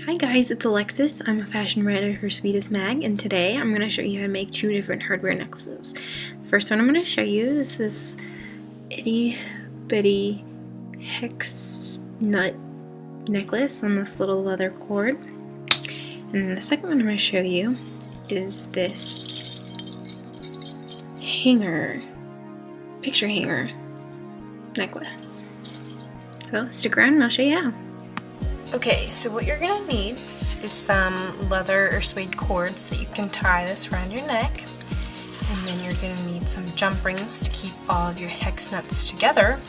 Hi guys, it's Alexis. I'm a fashion writer for SWEETEST Mag, and today I'm going to show you how to make two different hardware necklaces. The first one I'm going to show you is this itty bitty hex nut necklace on this little leather cord. And then the second one I'm going to show you is this picture hanger necklace. So stick around and I'll show you how. Okay, so what you're going to need is some leather or suede cords that you can tie this around your neck. And then you're going to need some jump rings to keep all of your hex nuts together.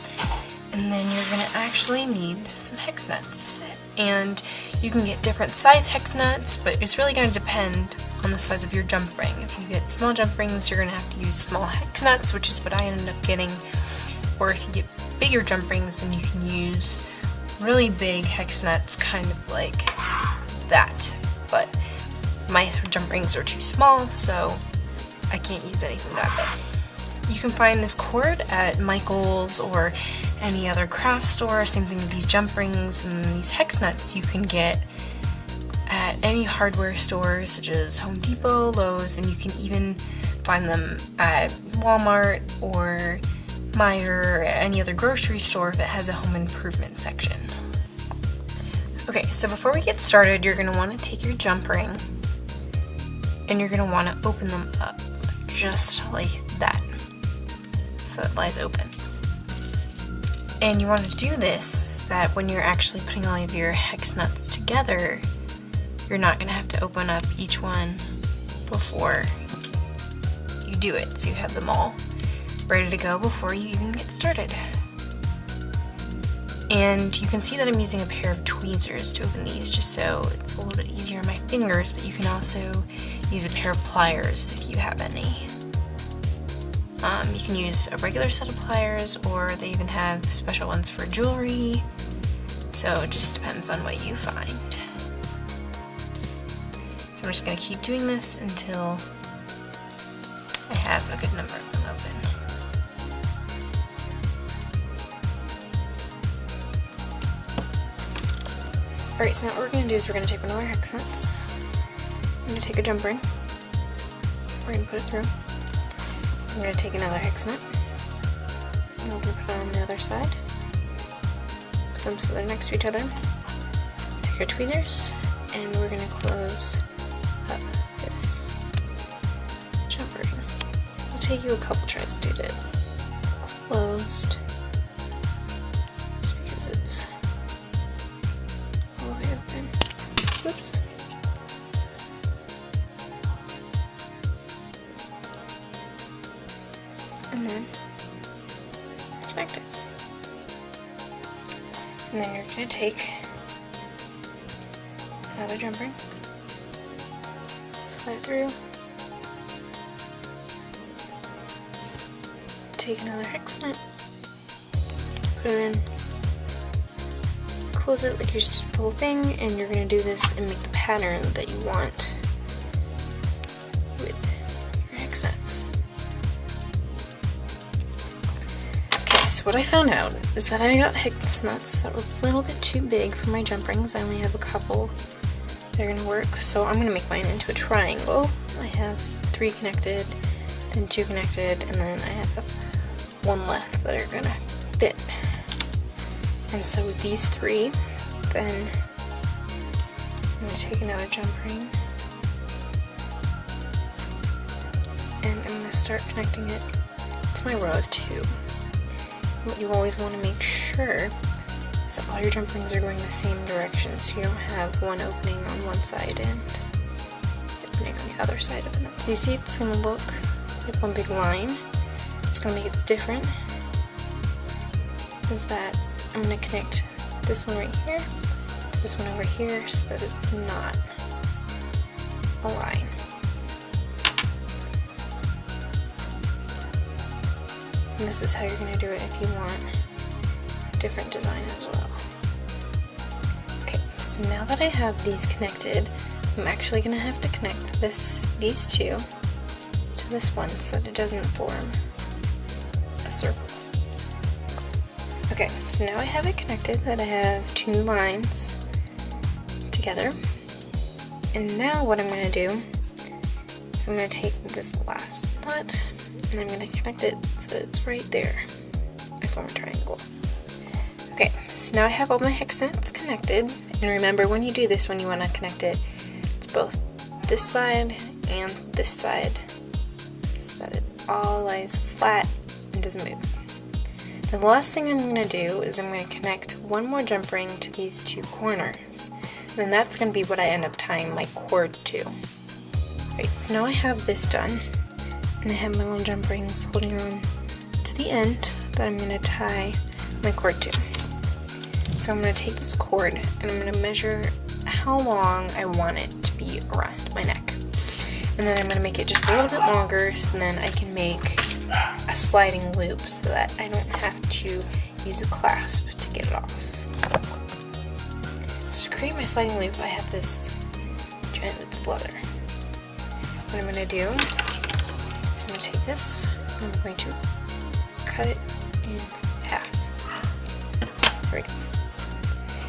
And then you're going to actually need some hex nuts. And you can get different size hex nuts, but it's really going to depend on the size of your jump ring. If you get small jump rings, you're going to have to use small hex nuts, which is what I ended up getting. Or if you get bigger jump rings, then you can use really big hex nuts, kind of like that, but my jump rings are too small, so I can't use anything that big. You can find this cord at Michael's or any other craft store. Same thing with these jump rings, and these hex nuts you can get at any hardware store such as Home Depot, Lowe's, and you can even find them at Walmart or Meijer or any other grocery store if it has a home improvement section. Okay, so before we get started, you're going to want to take your jump ring and you're going to want to open them up just like that, so that lies open. And you want to do this so that when you're actually putting all of your hex nuts together, you're not going to have to open up each one before you do it, so you have them all ready to go before you even get started. And you can see that I'm using a pair of tweezers to open these, just so it's a little bit easier on my fingers, but you can also use a pair of pliers if you have any. You can use a regular set of pliers, or they even have special ones for jewelry, so it just depends on what you find. So I'm just going to keep doing this until I have a good number of them open. Alright, so now what we're going to do is we're going to take one of our hex nuts. I'm going to take a jump ring. We're going to put it through. I'm going to take another hex nut. And we're going to put it on the other side. Put them so they're next to each other. Take our tweezers, and we're going to close up this jump ring. It'll take you a couple tries to get it closed, just because it's all the way open. Whoops. And then connect it. And then you're going to take another jump ring, slide it through, take another hex nut, put it in, close it like you just did the whole thing, and you're going to do this and make the pattern that you want with your hex nuts. Okay, so what I found out is that I got hex nuts that were a little bit too big for my jump rings. I only have a couple that are going to work, so I'm going to make mine into a triangle. I have 3 connected, then 2 connected, and then I have 1 left that are going to fit. And so with these 3, then I'm going to take another jump ring and I'm going to start connecting it to my row of 2. What you always want to make sure is that all your jump rings are going the same direction, so you don't have one opening on one side and opening on the other side of the nut. So you see it's going to look like one big line. It's going to make it different is that I'm going to connect this one right here to this one over here so that it's not a line. And this is how you're going to do it if you want a different design as well. Okay, so now that I have these connected, I'm actually going to have to connect these two to this one so that it doesn't form a circle. Okay, so now I have it connected that I have 2 lines together. And now what I'm going to do is I'm going to take this last nut and I'm going to connect it so that it's right there. I form a triangle. Okay, so now I have all my hex nuts connected. And remember, when you do this, when you want to connect it, it's both this side and this side so that it all lies flat and doesn't move. Now the last thing I'm going to do is I'm going to connect one more jump ring to these two corners. And then that's going to be what I end up tying my cord to. Right, so now I have this done, and I have my little jump rings holding on to the end that I'm going to tie my cord to. So I'm going to take this cord and I'm going to measure how long I want it to be around my neck. And then I'm going to make it just a little bit longer so then I can make a sliding loop so that I don't have to use a clasp to get it off. So to create my sliding loop, I have this giant loop of leather. What I'm going to do is I'm going to take this and I'm going to cut it in half. There we go.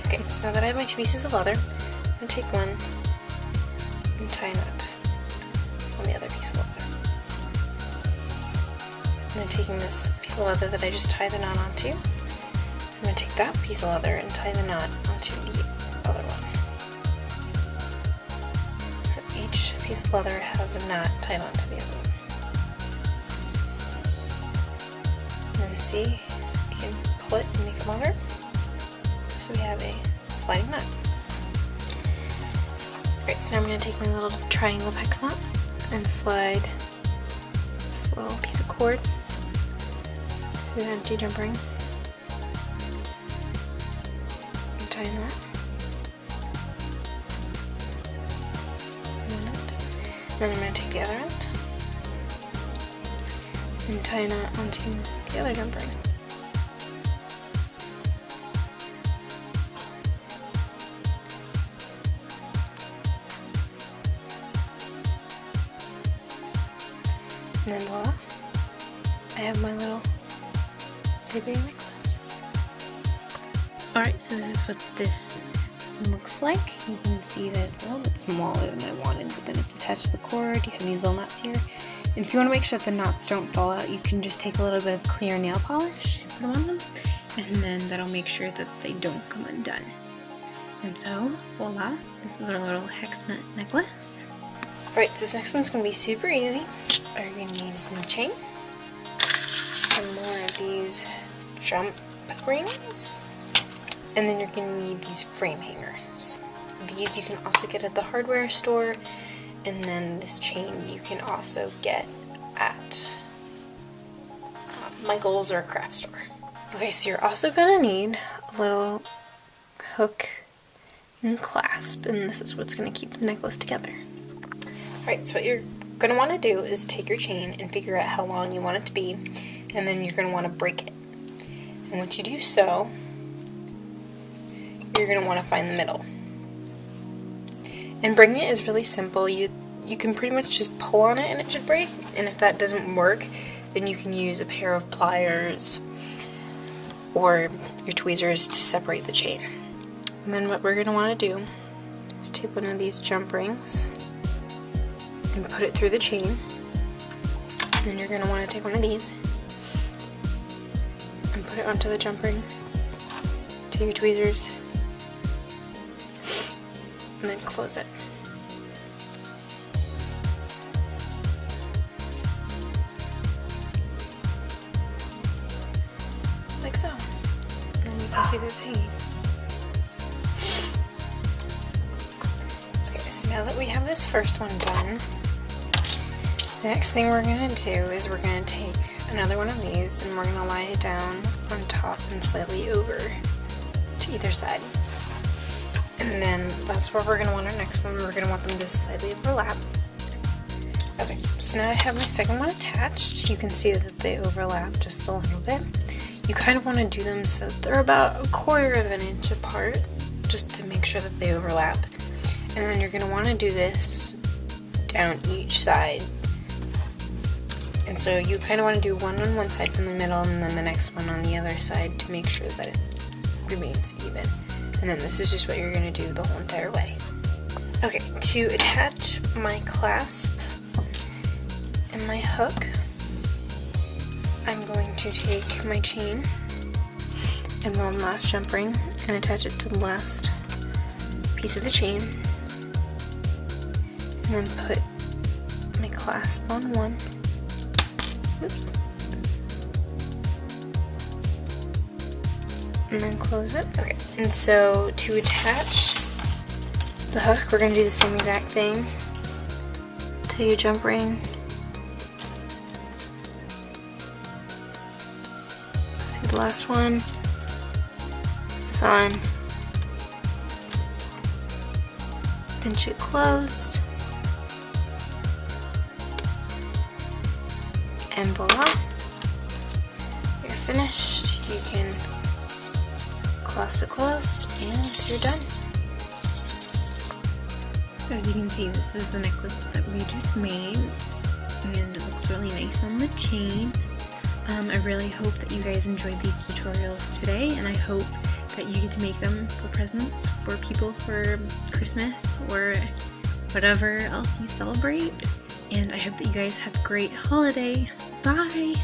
Okay, so now that I have my two pieces of leather, I'm going to take one and tie a knot on the other piece of leather. And then taking this piece of leather that I just tied the knot onto, I'm going to take that piece of leather and tie the knot onto the other one. So each piece of leather has a knot tied onto the other one. And then see, you can pull it and make it longer. So we have a sliding knot. Alright, so now I'm going to take my little triangle hex knot and slide this little piece of cord through the empty jump ring and tie a knot. Then I'm going to take the other end and tie a knot onto the other jump ring. And then voila, I have my little baby necklace. Alright, so this is what this looks like. You can see that it's a little bit smaller than I wanted, but then it's attached to the cord. You have these little knots here. And if you want to make sure that the knots don't fall out, you can just take a little bit of clear nail polish and put them on them, and then that'll make sure that they don't come undone. And so, voila, this is our little hex nut necklace. Alright, so this next one's going to be super easy. All you're going to need is some chain, some more of these jump rings, and then you're going to need these frame hangers. These you can also get at the hardware store, and then this chain you can also get at Michael's or a craft store. Okay, so you're also going to need a little hook and clasp, and this is what's going to keep the necklace together. Alright, so what you're going to want to do is take your chain and figure out how long you want it to be, and then you're going to want to break it. And once you do so, you're going to want to find the middle. And breaking it is really simple. You can pretty much just pull on it and it should break, and if that doesn't work, then you can use a pair of pliers or your tweezers to separate the chain. And then what we're going to want to do is take one of these jump rings and put it through the chain. And then you're going to want to take one of these and put it onto the jump ring. Take your tweezers and then close it. Like so. And then you can see that it's hanging. Okay, so now that we have this first one done, the next thing we're going to do is we're going to take another one of these and we're going to lie it down on top and slightly over to either side. And then that's where we're going to want our next one. We're going to want them to slightly overlap. Okay, so now I have my second one attached. You can see that they overlap just a little bit. You kind of want to do them so that they're about 1/4 of an inch apart, just to make sure that they overlap. And then you're going to want to do this down each side. And so you kind of want to do one on one side from the middle and then the next one on the other side to make sure that it remains even. And then this is just what you're going to do the whole entire way. Okay, to attach my clasp and my hook, I'm going to take my chain and one last jump ring and attach it to the last piece of the chain, and then put my clasp on one. Oops. And then close it. Okay, and so to attach the hook, we're going to do the same exact thing. Take a jump ring, the last one, this on, pinch it closed, and voila, you're finished. You can clasp it closed and you're done. So as you can see, this is the necklace that we just made, and it looks really nice on the chain. I really hope that you guys enjoyed these tutorials today, and I hope that you get to make them for presents for people for Christmas or whatever else you celebrate. And I hope that you guys have a great holiday. Bye!